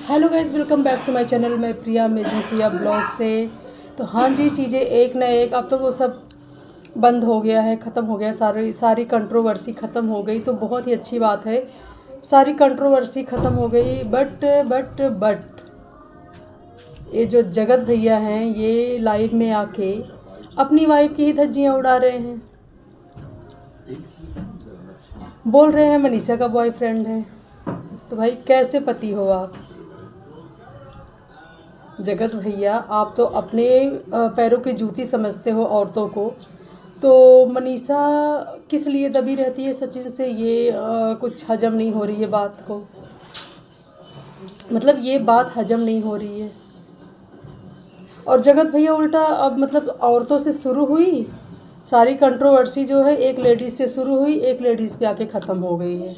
Hello guys, welcome back to my channel. मैं प्रिया प्रिया blog से। तो हाँ जी, चीज़ें एक न एक अब तो वो सब बंद हो गया है, ख़त्म हो गया, सारी कंट्रोवर्सी ख़त्म हो गई। तो बहुत ही अच्छी बात है, सारी कंट्रोवर्सी ख़त्म हो गई। बट ये जो जगत भैया हैं, ये लाइव में आके अपनी वाइफ की ही धज्जियाँ उड़ा रहे हैं। बोल रहे हैं मनीषा का बॉयफ्रेंड है। तो भाई कैसे पति हो आप? जगत भैया, आप तो अपने पैरों की जूती समझते हो औरतों को। तो मनीषा किस लिए दबी रहती है सचिन से? ये कुछ हजम नहीं हो रही है बात को, मतलब ये बात हजम नहीं हो रही है। और जगत भैया उल्टा अब मतलब औरतों से शुरू हुई सारी कंट्रोवर्सी, जो है एक लेडीज़ से शुरू हुई, एक लेडीज़ पे आके ख़त्म हो गई है।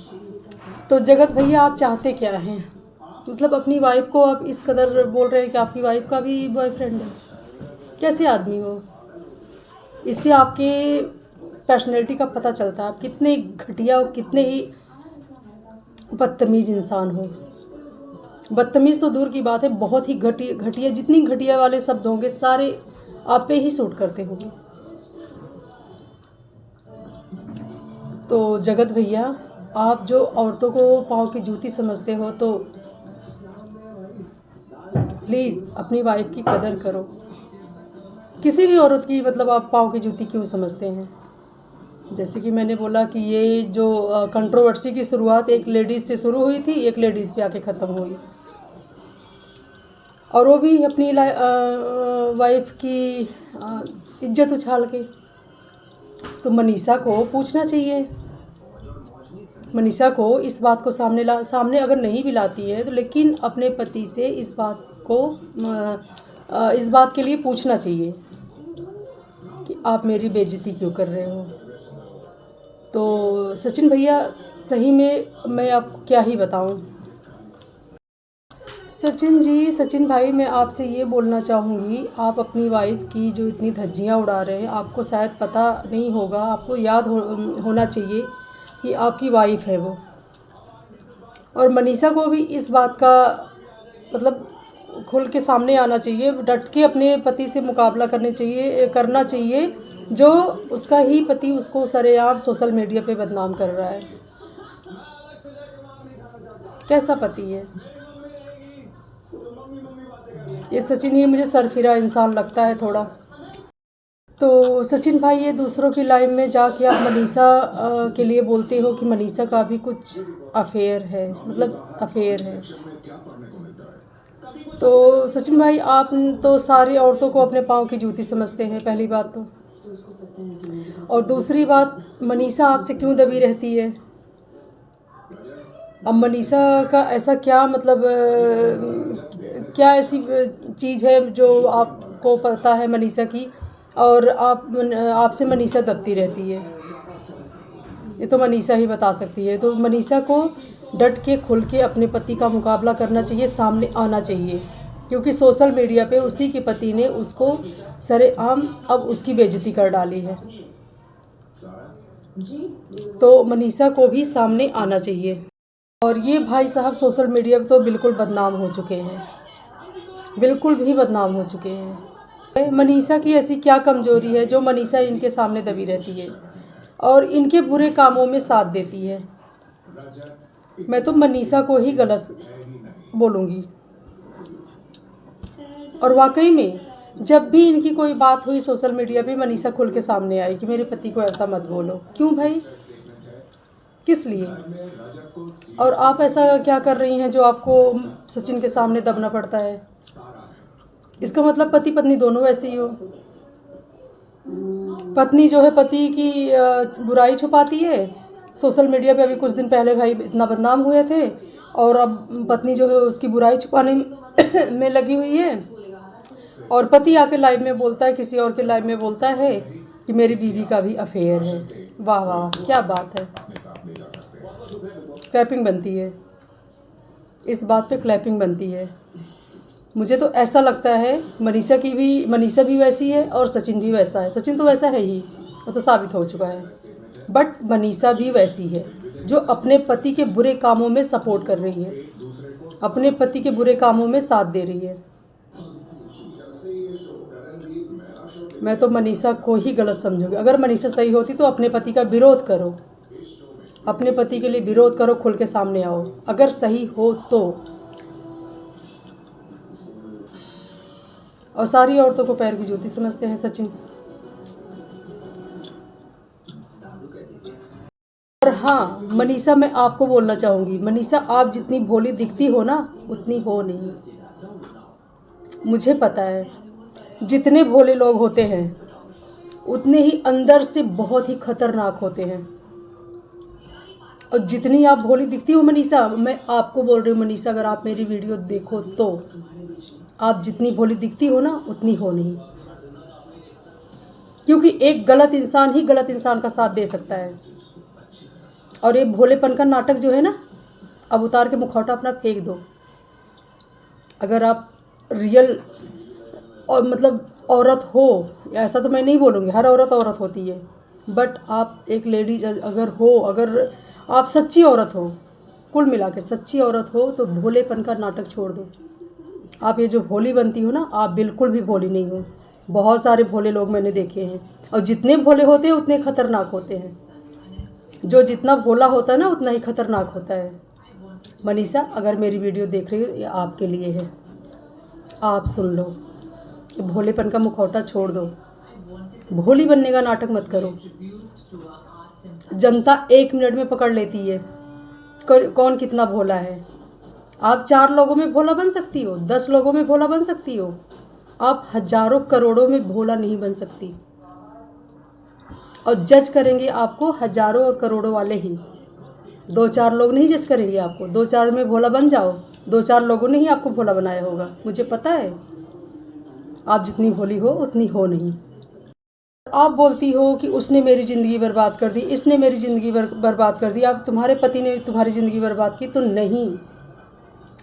तो जगत भैया, आप चाहते क्या हैं? मतलब अपनी वाइफ को आप इस कदर बोल रहे हैं कि आपकी वाइफ का भी बॉयफ्रेंड है। कैसे आदमी हो? इससे आपके पर्सनैलिटी का पता चलता है आप कितने घटिया और कितने ही बदतमीज़ इंसान हो। बदतमीज़ तो दूर की बात है, बहुत ही घटिया, जितनी घटिया वाले शब्द होंगे सारे आप पे ही सूट करते होंगे। तो जगत भैया, आप जो औरतों को पाँव की जूती समझते हो, तो प्लीज़ अपनी वाइफ की कदर करो। किसी भी औरत की मतलब आप पाँव की जूती क्यों समझते हैं? जैसे कि मैंने बोला कि ये जो कंट्रोवर्सी की शुरुआत एक लेडीज़ से शुरू हुई थी, एक लेडीज़ पे आके ख़त्म हुई, और वो भी अपनी वाइफ की इज्जत उछाल के। तो मनीषा को पूछना चाहिए, मनीषा को इस बात को सामने अगर नहीं भी लाती है तो लेकिन अपने पति से इस बात को इस बात के लिए पूछना चाहिए कि आप मेरी बेइज्जती क्यों कर रहे हो। तो सचिन भैया, सही में मैं आपको क्या ही बताऊं। सचिन जी, सचिन भाई, मैं आपसे ये बोलना चाहूँगी, आप अपनी वाइफ की जो इतनी धज्जियाँ उड़ा रहे हैं, आपको शायद पता नहीं होगा, आपको याद होना चाहिए कि आपकी वाइफ है वो। और मनीषा को भी इस बात का मतलब खुल के सामने आना चाहिए, डट के अपने पति से मुकाबला करना चाहिए, जो उसका ही पति उसको सरेआम सोशल मीडिया पे बदनाम कर रहा है। कैसा पति है ये? सचिन ही मुझे सरफिरा इंसान लगता है थोड़ा। तो सचिन भाई, ये दूसरों की लाइफ में जाके आप मनीषा के लिए बोलते हो कि मनीषा का भी कुछ अफेयर है, मतलब अफेयर है। तो सचिन भाई, आप तो सारी औरतों को अपने पाँव की जूती समझते हैं, पहली बात तो। और दूसरी बात, मनीषा आपसे क्यों दबी रहती है? अब मनीषा का ऐसा क्या मतलब क्या ऐसी चीज़ है जो आपको पता है मनीषा की, और आपसे मनीषा दबती रहती है? ये तो मनीषा ही बता सकती है। तो मनीषा को डट के खुल के अपने पति का मुकाबला करना चाहिए, सामने आना चाहिए, क्योंकि सोशल मीडिया पे उसी के पति ने उसको सरेआम अब उसकी बेइज्जती कर डाली है। तो मनीषा को भी सामने आना चाहिए। और ये भाई साहब सोशल मीडिया पे तो बिल्कुल बदनाम हो चुके हैं, बिल्कुल भी बदनाम हो चुके हैं। मनीषा की ऐसी क्या कमज़ोरी है जो मनीषा इनके सामने दबी रहती है और इनके बुरे कामों में साथ देती है? मैं तो मनीषा को ही गलत बोलूँगी। और वाकई में जब भी इनकी कोई बात हुई सोशल मीडिया पे, मनीषा खुल के सामने आई कि मेरे पति को ऐसा मत बोलो। क्यों भाई, किस लिए? और आप ऐसा क्या कर रही हैं जो आपको सचिन के सामने दबना पड़ता है? इसका मतलब पति पत्नी दोनों ऐसे ही हो। पत्नी जो है पति की बुराई छुपाती है सोशल मीडिया पे। अभी कुछ दिन पहले भाई इतना बदनाम हुए थे, और अब पत्नी जो है उसकी बुराई छुपाने में लगी हुई है। और पति आके लाइव में बोलता है, किसी और के लाइव में बोलता है कि मेरी बीवी का भी अफेयर है। वाह वाह, क्या बात है! क्लैपिंग बनती है, इस बात पे क्लैपिंग बनती है। मुझे तो ऐसा लगता है मनीषा भी वैसी है और सचिन भी वैसा है। सचिन तो वैसा है ही, वो तो साबित हो चुका है। बट मनीषा भी वैसी है जो अपने पति के बुरे कामों में सपोर्ट कर रही है। अपने पति के बुरे कामों में साथ दे रही है। मैं तो मनीषा को ही गलत समझूंगी। अगर मनीषा सही होती तो अपने पति का विरोध करो, अपने पति के लिए विरोध करो, खुल के सामने आओ अगर सही हो तो। और सारी औरतों को पैर की जूती समझते हैं सचिन। और हाँ मनीषा, मैं आपको बोलना चाहूँगी, मनीषा आप जितनी भोली दिखती हो ना उतनी हो नहीं। मुझे पता है जितने भोले लोग होते हैं उतने ही अंदर से बहुत ही खतरनाक होते हैं। और जितनी आप भोली दिखती हो मनीषा, मैं आपको बोल रही हूँ मनीषा, अगर आप मेरी वीडियो देखो तो आप जितनी भोली दिखती हो ना उतनी हो नहीं। क्योंकि एक गलत इंसान ही गलत इंसान का साथ दे सकता है। और ये भोलेपन का नाटक जो है ना, अब उतार के मुखौटा अपना फेंक दो। अगर आप रियल और मतलब औरत हो, ऐसा तो मैं नहीं बोलूँगी, हर औरत औरत होती है, बट आप एक लेडीज अगर हो, अगर आप सच्ची औरत हो, कुल मिला के सच्ची औरत हो, तो भोलेपन का नाटक छोड़ दो। आप ये जो भोली बनती हो ना, आप बिल्कुल भी भोली नहीं हो। बहुत सारे भोले लोग मैंने देखे हैं, और जितने भोले होते हैं उतने खतरनाक होते हैं। जो जितना भोला होता है ना उतना ही खतरनाक होता है। मनीषा अगर मेरी वीडियो देख रही हो, ये आपके लिए है, आप सुन लो कि भोलेपन का मुखौटा छोड़ दो, भोली बनने का नाटक मत करो। जनता 1 मिनट में पकड़ लेती है कौन कितना भोला है। आप 4 लोगों में भोला बन सकती हो, 10 लोगों में भोला बन सकती हो, आप हजारों करोड़ों में भोला नहीं बन सकती। और जज करेंगे आपको हजारों और करोड़ों वाले ही, 2-4 लोग नहीं जज करेंगे आपको। 2-4 में भोला बन जाओ, 2-4 लोगों ने ही आपको भोला बनाया होगा। मुझे पता है आप जितनी भोली हो उतनी हो नहीं। आप बोलती हो कि उसने मेरी ज़िंदगी बर्बाद कर दी, इसने मेरी ज़िंदगी बर्बाद कर दी, आप तुम्हारे पति ने तुम्हारी ज़िंदगी बर्बाद की, तो नहीं,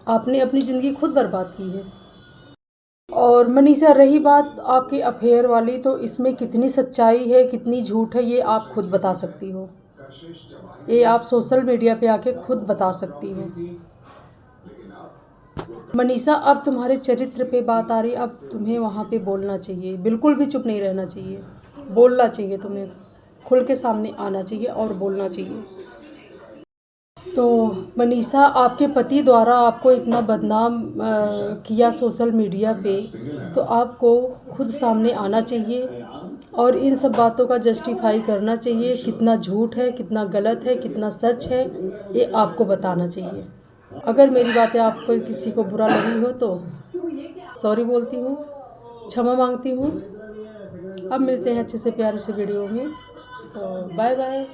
आपने अपनी ज़िंदगी खुद बर्बाद की है। और मनीषा रही बात आपकी अफेयर वाली, तो इसमें कितनी सच्चाई है कितनी झूठ है ये आप खुद बता सकती हो। ये आप सोशल मीडिया पे आके खुद बता सकती हो। मनीषा अब तुम्हारे चरित्र पे बात आ रही, अब तुम्हें वहाँ पे बोलना चाहिए, बिल्कुल भी चुप नहीं रहना चाहिए, बोलना चाहिए, तुम्हें खुल के सामने आना चाहिए और बोलना चाहिए। तो मनीषा आपके पति द्वारा आपको इतना बदनाम किया सोशल मीडिया पे, तो आपको खुद सामने आना चाहिए और इन सब बातों का जस्टिफाई करना चाहिए, कितना झूठ है, कितना गलत है, कितना सच है, ये आपको बताना चाहिए। अगर मेरी बातें आपको किसी को बुरा लगी हो तो सॉरी बोलती हूँ, क्षमा मांगती हूँ। अब मिलते हैं अच्छे से प्यारे से वीडियो में, तो बाय बाय।